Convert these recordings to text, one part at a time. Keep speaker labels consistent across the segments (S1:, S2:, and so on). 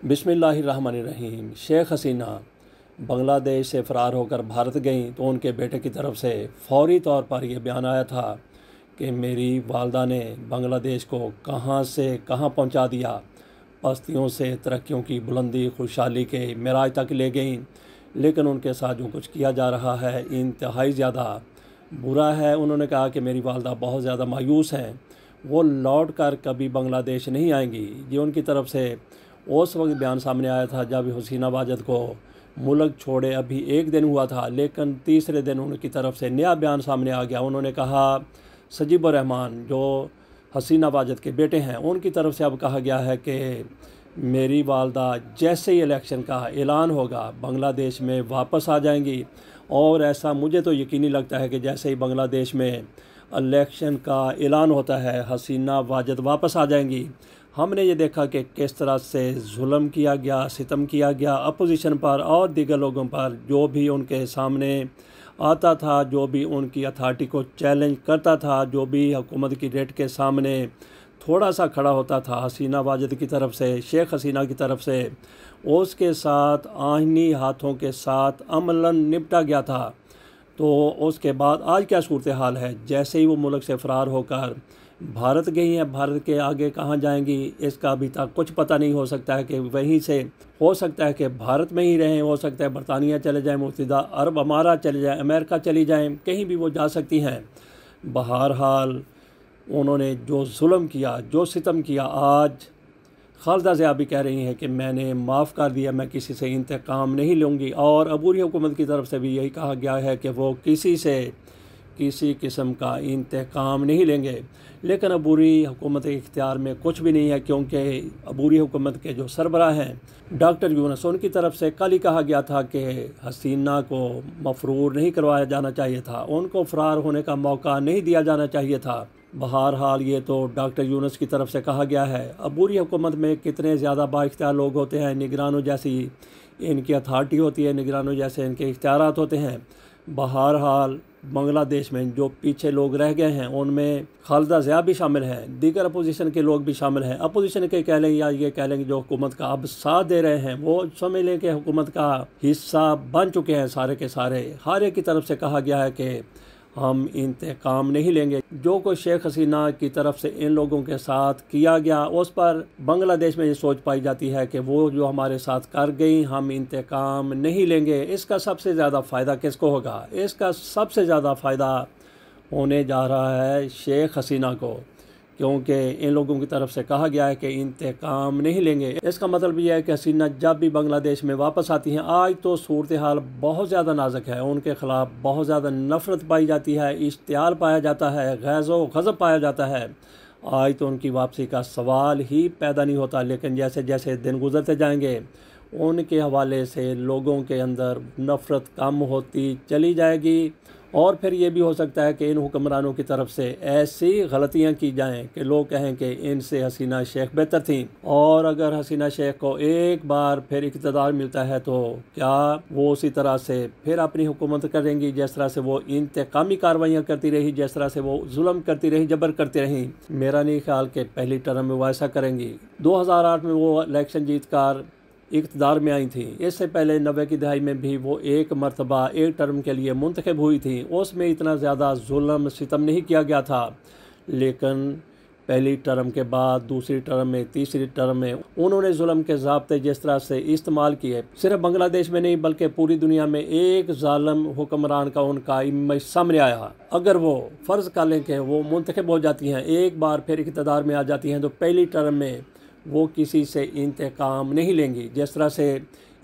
S1: बिस्मिल्लाहिर्रहमानिर्रहीम। शेख हसीना बांग्लादेश से फ़रार होकर भारत गईं तो उनके बेटे की तरफ से फ़ौरी तौर पर यह बयान आया था कि मेरी वालदा ने बांग्लादेश को कहां से कहां पहुंचा दिया, पस्तियों से तरक्कियों की बुलंदी खुशहाली के मिराज तक ले गईं। लेकिन उनके साथ जो कुछ किया जा रहा है इंतहाई ज़्यादा बुरा है। उन्होंने कहा कि मेरी वालदा बहुत ज़्यादा मायूस हैं, वो लौट कर कभी बांग्लादेश नहीं आएंगी। ये उनकी तरफ से उस वक्त बयान सामने आया था जब हसीना वाजद को मुल्क छोड़े अभी एक दिन हुआ था, लेकिन तीसरे दिन उनकी तरफ से नया बयान सामने आ गया। उन्होंने कहा सजीबुर रहमान जो हसीना वाजद के बेटे हैं, उनकी तरफ से अब कहा गया है कि मेरी वालदा जैसे ही इलेक्शन का ऐलान होगा बांग्लादेश में वापस आ जाएंगी। और ऐसा मुझे तो यकीनी लगता है कि जैसे ही बांग्लादेश में इलेक्शन का ऐलान होता है हसीना वाजद वापस आ जाएंगी। हमने ये देखा कि किस तरह से जुल्म किया गया, सितम किया गया अपोजिशन पर और दीगर लोगों पर। जो भी उनके सामने आता था, जो भी उनकी अथॉरिटी को चैलेंज करता था, जो भी हुकूमत की रेट के सामने थोड़ा सा खड़ा होता था हसीना वाजद की तरफ से, शेख हसीना की तरफ से, उसके साथ आहिनी हाथों के साथ अमलन निपटा गया था। तो उसके बाद आज क्या सूरत हाल है? जैसे ही वो मुल्क से फ़रार होकर भारत गई हैं, भारत के आगे कहाँ जाएंगी इसका अभी तक कुछ पता नहीं। हो सकता है कि वहीं से, हो सकता है कि भारत में ही रहें, हो सकता है बरतानिया चले जाएं, मुत्तहिदा अरब अमारात चले जाएं, अमेरिका चली जाएं, कहीं भी वो जा सकती हैं। बहरहाल उन्होंने जो जुल्म किया, जो सितम किया, आज खालिदा ज़िया भी कह रही हैं कि मैंने माफ़ कर दिया, मैं किसी से इंतकाम नहीं लूँगी। और अबूरी हुकूमत की तरफ से भी यही कहा गया है कि वो किसी से किसी किस्म का इंतकाम नहीं लेंगे। लेकिन अबूरी हुकूमत के इख्तियार में कुछ भी नहीं है, क्योंकि अबूरी हुकूमत के जो सरबराह हैं डॉक्टर यूनुस, उनकी तरफ से कल ही कहा गया था कि हसीना को मफरूर नहीं करवाया जाना चाहिए था, उनको फ़रार होने का मौका नहीं दिया जाना चाहिए था। बहरहाल ये तो डॉक्टर यूनुस की तरफ से कहा गया है। अबूरी हुकूमत में कितने ज़्यादा बाइख्तियार लोग होते हैं, निगरानों जैसी इनकी अथॉरिटी होती है, निगरानों जैसे इनके इख्तियारात होते हैं। बहरहाल बांग्लादेश में जो पीछे लोग रह गए हैं उनमें खालिदा ज़िया भी शामिल हैं, दीगर अपोजिशन के लोग भी शामिल हैं। अपोजिशन के कह लें या ये कह लें जो हुकूमत का अब साथ दे रहे हैं, वो समझ लें कि हुकूमत का हिस्सा बन चुके हैं सारे के सारे। हर एक की तरफ से कहा गया है कि हम इंतकाम नहीं लेंगे। जो कुछ शेख हसीना की तरफ से इन लोगों के साथ किया गया उस पर बांग्लादेश में ये सोच पाई जाती है कि वो जो हमारे साथ कर गई, हम इंतकाम नहीं लेंगे। इसका सबसे ज़्यादा फ़ायदा किसको होगा? इसका सबसे ज़्यादा फ़ायदा होने जा रहा है शेख हसीना को, क्योंकि इन लोगों की तरफ से कहा गया है कि इंतकाम नहीं लेंगे। इसका मतलब यह है कि हसीना जब भी बांग्लादेश में वापस आती हैं, आज तो सूरत हाल बहुत ज़्यादा नाजुक है, उनके ख़िलाफ़ बहुत ज़्यादा नफ़रत पाई जाती है, इश्तियाल पाया जाता है, गैज़ो गज़ब पाया जाता है। आज तो उनकी वापसी का सवाल ही पैदा नहीं होता। लेकिन जैसे जैसे दिन गुजरते जाएंगे उनके हवाले से लोगों के अंदर नफ़रत कम होती चली जाएगी। और फिर ये भी हो सकता है कि इन हुक्मरानों की तरफ से ऐसी गलतियां की जाएं कि लोग कहें कि इनसे हसीना शेख बेहतर थी। और अगर हसीना शेख को एक बार फिर इक़्तिदार मिलता है तो क्या वो उसी तरह से फिर अपनी हुकूमत करेंगी जिस तरह से वो इंतकामी कार्रवाइयाँ करती रही, जिस तरह से वो जुल्म करती रही, जबर करती रही? मेरा नहीं ख्याल कि पहली टर्म में वो ऐसा करेंगी। 2008 में वो इलेक्शन जीत कर इक़्तिदार में आई थी। इससे पहले 90 की दहाई में भी वो एक मरतबा एक टर्म के लिए मुंतखब हुई थी। उसमें इतना ज़्यादा जुल्म सितम नहीं किया गया था। लेकिन पहली टर्म के बाद दूसरी टर्म में, तीसरी टर्म में उन्होंने जुल्म के ज़ाब्ते जिस तरह से इस्तेमाल किए, सिर्फ बांग्लादेश में नहीं बल्कि पूरी दुनिया में एक ज़ालिम हुक्मरान का उनका इमेज सामने आया। अगर वो फ़र्ज़ कर लें कि वो मुंतखब हो जाती हैं, एक बार फिर इक़्तिदार में आ जाती हैं, तो पहली टर्म में वो किसी से इंतकाम नहीं लेंगी। जिस तरह से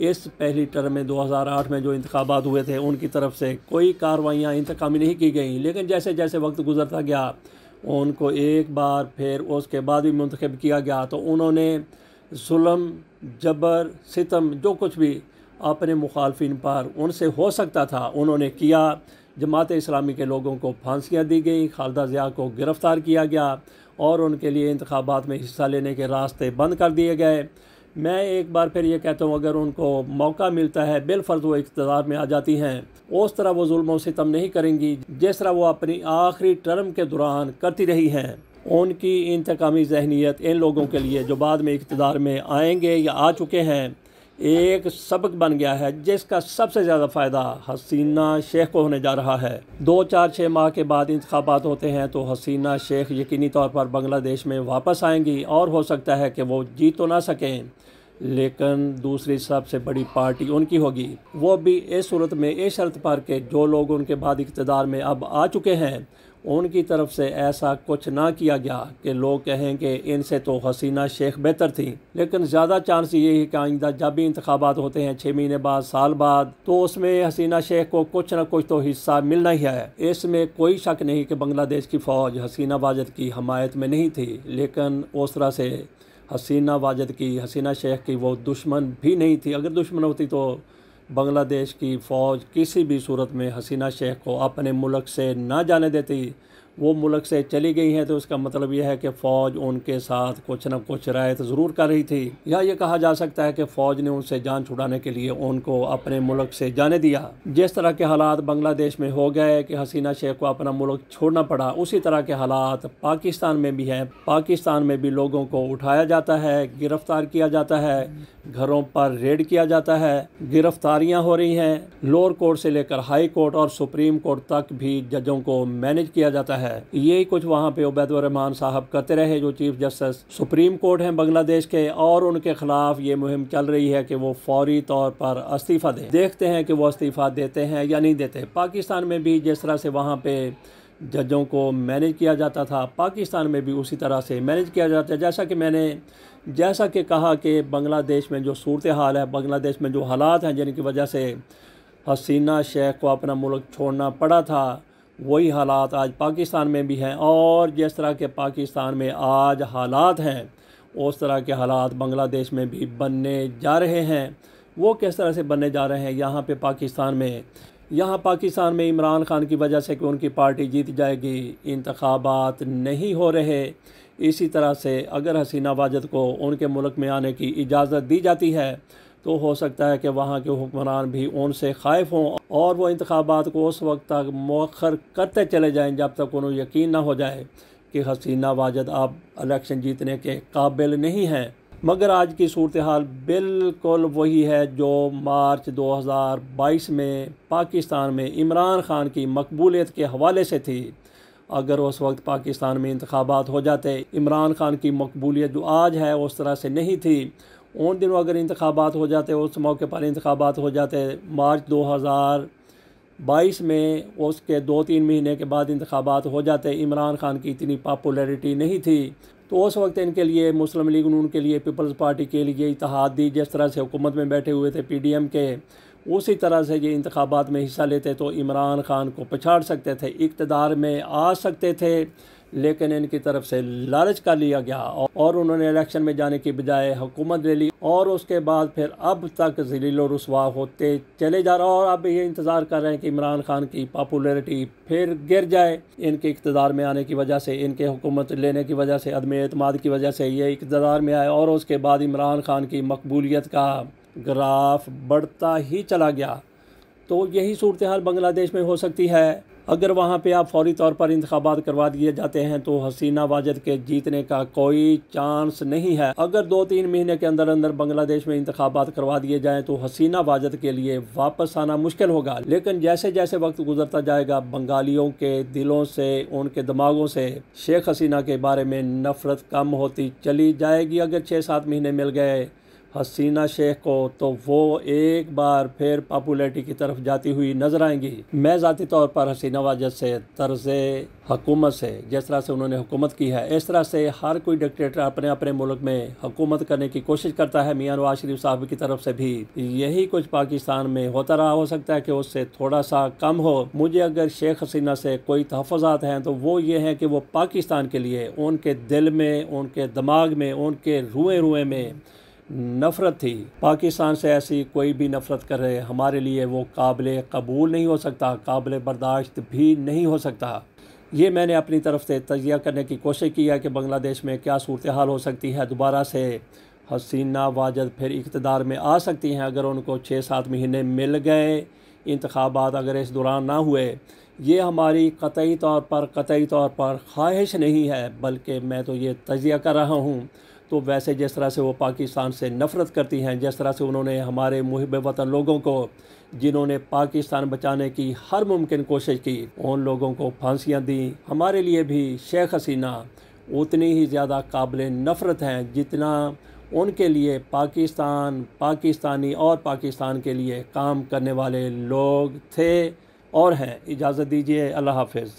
S1: इस पहली टर्म में 2008 में जो इंतखाबात हुए थे उनकी तरफ से कोई कार्रवाइयाँ इंतकामी नहीं की गई, लेकिन जैसे जैसे वक्त गुजरता गया उनको एक बार फिर उसके बाद भी मुंतखब किया गया, तो उन्होंने जुल्म, जबर, सितम जो कुछ भी अपने मुखालफिन पर उनसे हो सकता था उन्होंने किया। जमात इस्लामी के लोगों को फांसियाँ दी गई, खालिदा ज़िया को गिरफ़्तार किया गया और उनके लिए इंतखाबात में हिस्सा लेने के रास्ते बंद कर दिए गए। मैं एक बार फिर ये कहता हूँ, अगर उनको मौका मिलता है बिलफ़र्ज़ वो इक़्तिदार में आ जाती हैं, उस तरह वो जुल्म और सितम नहीं करेंगी जिस तरह वो अपनी आखिरी टर्म के दौरान करती रही हैं। उनकी इंतकामी जहनीत इन लोगों के लिए जो बाद में इक़्तिदार में आएंगे या आ चुके हैं एक सबक बन गया है, जिसका सबसे ज़्यादा फ़ायदा हसीना शेख को होने जा रहा है। 2-4-6 माह के बाद इंतखाबात होते हैं तो हसीना शेख यकीनी तौर पर बांग्लादेश में वापस आएंगी और हो सकता है कि वो जीत तो ना सकें, लेकिन दूसरी सबसे बड़ी पार्टी उनकी होगी। वो भी इस सूरत में इस शर्त पर कि जो लोग उनके बाद इक़्तिदार में अब आ चुके हैं उनकी तरफ से ऐसा कुछ ना किया गया कि लोग कहें कि इनसे तो हसीना शेख बेहतर थी। लेकिन ज़्यादा चांस ये है कि आइंदा जब भी इंतखाबात होते हैं 6 महीने बाद, साल बाद, तो उसमें हसीना शेख को कुछ ना कुछ तो हिस्सा मिलना ही है। इसमें कोई शक नहीं कि बांग्लादेश की फ़ौज हसीना वाजिद की हमायत में नहीं थी, लेकिन उस तरह से हसीना वाजिद की, हसीना शेख की वो दुश्मन भी नहीं थी। अगर दुश्मन होती तो बांग्लादेश की फ़ौज किसी भी सूरत में हसीना शेख को अपने मुल्क से ना जाने देती। वो मुल्क से चली गई हैं तो उसका मतलब यह है कि फ़ौज उनके साथ कुछ न कुछ रायत ज़रूर कर रही थी, या ये कहा जा सकता है कि फ़ौज ने उनसे जान छुड़ाने के लिए उनको अपने मुल्क से जाने दिया। जिस तरह के हालात बांग्लादेश में हो गए कि हसीना शेख को अपना मुल्क छोड़ना पड़ा, उसी तरह के हालात पाकिस्तान में भी हैं। पाकिस्तान में भी लोगों को उठाया जाता है, गिरफ़्तार किया जाता है, घरों पर रेड किया जाता है, गिरफ्तारियां हो रही हैं। लोअर कोर्ट से लेकर हाई कोर्ट और सुप्रीम कोर्ट तक भी जजों को मैनेज किया जाता है। यही कुछ वहां पे उबैदुर रहमान साहब करते रहे, जो चीफ जस्टिस सुप्रीम कोर्ट हैं बांग्लादेश के, और उनके खिलाफ ये मुहिम चल रही है कि वो फौरी तौर पर इस्तीफ़ा दें। देखते हैं कि वो इस्तीफ़ा देते हैं या नहीं देते। पाकिस्तान में भी जिस तरह से वहाँ पे जजों को मैनेज किया जाता था, पाकिस्तान में भी उसी तरह से मैनेज किया जाता है। जैसा कि कहा कि बांग्लादेश में जो सूरत हाल है, बांग्लादेश में जो हालात हैं जिनकी वजह से हसीना शेख को अपना मुल्क छोड़ना पड़ा था, वही हालात आज पाकिस्तान में भी हैं। और जिस तरह के पाकिस्तान में आज हालात हैं उस तरह के हालात बांग्लादेश में भी बनने जा रहे हैं। वो किस तरह से बनने जा रहे हैं? यहाँ पाकिस्तान में इमरान खान की वजह से कि उनकी पार्टी जीत जाएगी, इंतखाबात नहीं हो रहे। इसी तरह से अगर हसीना वाजिद को उनके मुल्क में आने की इजाज़त दी जाती है तो हो सकता है कि वहाँ के हुक्मरान भी उनसे ख़ाइफ हों और वो इंतखाबात को उस वक्त तक मौखर करते चले जाएं जब तक उन्हें यकीन ना हो जाए कि हसीना वाजिद अब इलेक्शन जीतने के काबिल नहीं हैं। मगर आज की सूरत हाल बिल्कुल वही है जो मार्च 2022 में पाकिस्तान में इमरान खान की मकबूलियत के हवाले से थी। अगर उस वक्त पाकिस्तान में इंतखाबात हो जाते, इमरान खान की मकबूलियत जो आज है उस तरह से नहीं थी। उन दिनों अगर इंतखाबात हो जाते, उस मौके पर इंतखाबात हो जाते मार्च 2022 में, उसके 2-3 महीने के बाद इंतखाबात हो जाते, इमरान खान की इतनी पॉपुलैरिटी नहीं थी, तो उस वक्त इनके लिए, मुस्लिम लीग नून के लिए, पीपल्स पार्टी के लिए इत्तेहादी जिस तरह से हुकूमत में बैठे हुए थे PDM के, उसी तरह से ये इंतखाबात में हिस्सा लेते तो इमरान खान को पछाड़ सकते थे, इक़्तिदार में आ सकते थे। लेकिन इनकी तरफ से लालच कर लिया गया और उन्होंने इलेक्शन में जाने की बजाय हुकूमत ले ली और उसके बाद फिर अब तक ज़लील और रुसवा होते चले जा रहा। और अब ये इंतज़ार कर रहे हैं कि इमरान खान की पॉपुलैरिटी फिर गिर जाए, इनके इक़्तिदार में आने की वजह से, इनके हुकूमत लेने की वजह से, अदम एतमाद की वजह से ये इक़्तिदार में आए और उसके बाद इमरान खान की मकबूलियत का ग्राफ बढ़ता ही चला गया। तो यही सूरत हाल बांग्लादेश में हो सकती है। अगर वहाँ पे आप फौरी तौर पर इंतखाबात करवा दिए जाते हैं तो हसीना वाजिद के जीतने का कोई चांस नहीं है। अगर 2-3 महीने के अंदर अंदर बांग्लादेश में इंतखाबात करवा दिए जाएं तो हसीना वाजिद के लिए वापस आना मुश्किल होगा। लेकिन जैसे जैसे वक्त गुजरता जाएगा, बंगालियों के दिलों से, उनके दिमागों से शेख हसीना के बारे में नफरत कम होती चली जाएगी। अगर 6-7 महीने मिल गए हसीना शेख को तो वो एक बार फिर पॉपुलैरिटी की तरफ जाती हुई नजर आएंगी। मैं ज़ाती तौर पर हसीना वाजिद से, तर्ज़े हुकूमत से, जिस तरह से उन्होंने हुकूमत की है, इस तरह से हर कोई डिक्टेटर अपने अपने मुल्क में हुकूमत करने की कोशिश करता है। मियां नवाज शरीफ साहब की तरफ से भी यही कुछ पाकिस्तान में होता रहा। हो सकता है कि उससे थोड़ा सा कम हो। मुझे अगर शेख हसीना से कोई तहफ़्फ़ुज़ात हैं तो वो ये हैं कि वो पाकिस्तान के लिए, उनके दिल में, उनके दिमाग में, उनके रुएं में नफ़रत थी। पाकिस्तान से ऐसी कोई भी नफ़रत करे हमारे लिए वो काबिल कबूल नहीं हो सकता, काबिल बर्दाश्त भी नहीं हो सकता। ये मैंने अपनी तरफ से तजिया करने की कोशिश की है कि बांग्लादेश में क्या सूरत हाल हो सकती है। दोबारा से हसीना वाजिद फिर इक़्तिदार में आ सकती हैं अगर उनको 6-7 महीने मिल गए। इंतखाबात अगर इस दौरान ना हुए, ये हमारी कतई तौर पर ख्वाहिश नहीं है, बल्कि मैं तो ये तजिया कर रहा हूँ। तो वैसे जिस तरह से वो पाकिस्तान से नफ़रत करती हैं, जिस तरह से उन्होंने हमारे मुहिब वतन लोगों को, जिन्होंने पाकिस्तान बचाने की हर मुमकिन कोशिश की, उन लोगों को फांसियाँ दी, हमारे लिए भी शेख हसीना उतनी ही ज़्यादा काबिल नफ़रत हैं जितना उनके लिए पाकिस्तान, पाकिस्तानी और पाकिस्तान के लिए काम करने वाले लोग थे और हैं। इजाज़त दीजिए, अल्लाह हाफ़िज़।